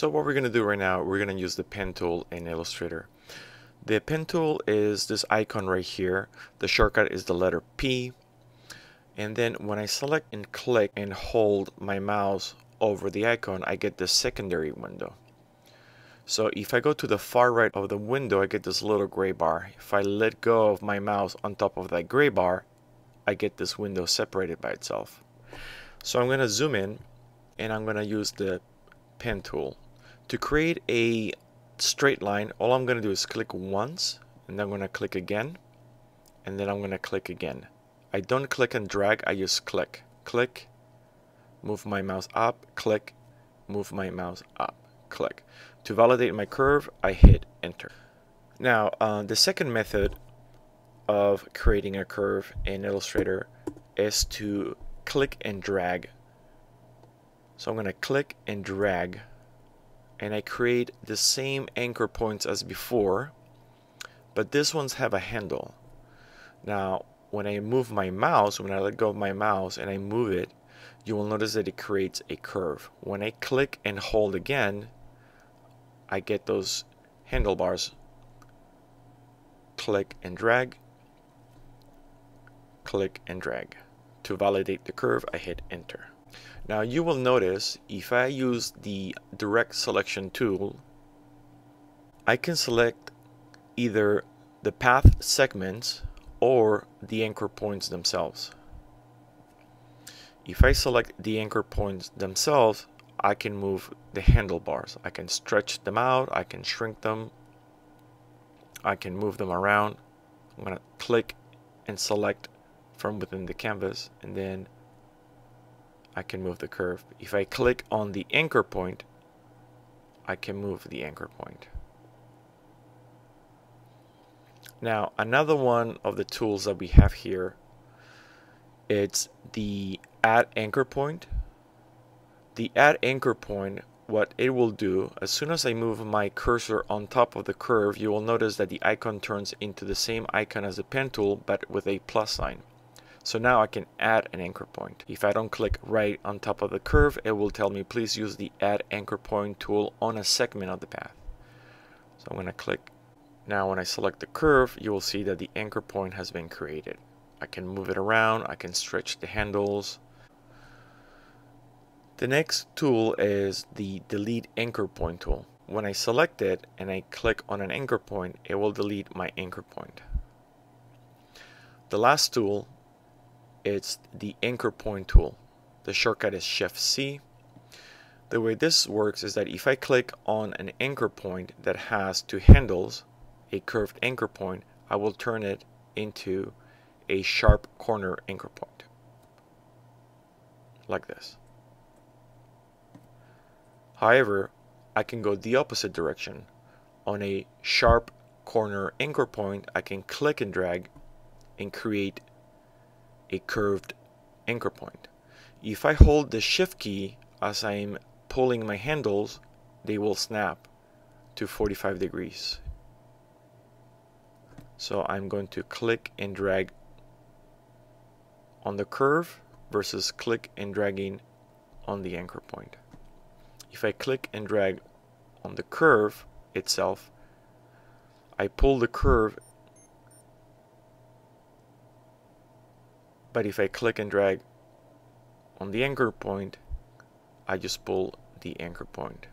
So what we're going to do right now, we're going to use the pen tool in Illustrator. The pen tool is this icon right here. The shortcut is the letter P. And then when I select and click and hold my mouse over the icon, I get this secondary window. So if I go to the far right of the window, I get this little gray bar. If I let go of my mouse on top of that gray bar, I get this window separated by itself. So I'm going to zoom in and I'm going to use the pen tool. To create a straight line, all I'm going to do is click once, and then I'm going to click again, and then I'm going to click again. I don't click and drag, I just click. Click, move my mouse up, click, move my mouse up, click. To validate my curve, I hit enter. Now, the second method of creating a curve in Illustrator is to click and drag. So I'm going to click and drag, and I create the same anchor points as before, but these ones have a handle. Now, when I move my mouse, when I let go of my mouse and I move it, you will notice that it creates a curve. When I click and hold again, I get those handlebars. Click and drag, click and drag. To validate the curve, I hit enter. Now you will notice if I use the direct selection tool, I can select either the path segments or the anchor points themselves. If I select the anchor points themselves, I can move the handlebars. I can stretch them out, I can shrink them, I can move them around. I'm going to click and select from within the canvas, and then I can move the curve. If I click on the anchor point, I can move the anchor point. Now, another one of the tools that we have here, it's the add anchor point. The add anchor point, what it will do, as soon as I move my cursor on top of the curve, you will notice that the icon turns into the same icon as the pen tool, but with a plus sign. So now I can add an anchor point. If I don't click right on top of the curve, it will tell me please use the add anchor point tool on a segment of the path. So I'm going to click. Now when I select the curve, you will see that the anchor point has been created. I can move it around, I can stretch the handles. The next tool is the delete anchor point tool. When I select it and I click on an anchor point, it will delete my anchor point. The last tool, it's the anchor point tool. The shortcut is Shift C. The way this works is that if I click on an anchor point that has two handles, a curved anchor point, I will turn it into a sharp corner anchor point, like this. However, I can go the opposite direction. On a sharp corner anchor point, I can click and drag and create a curved anchor point. If I hold the Shift key as I'm pulling my handles, they will snap to 45 degrees. So I'm going to click and drag on the curve versus click and dragging on the anchor point. If I click and drag on the curve itself, I pull the curve, but if I click and drag on the anchor point, I just pull the anchor point.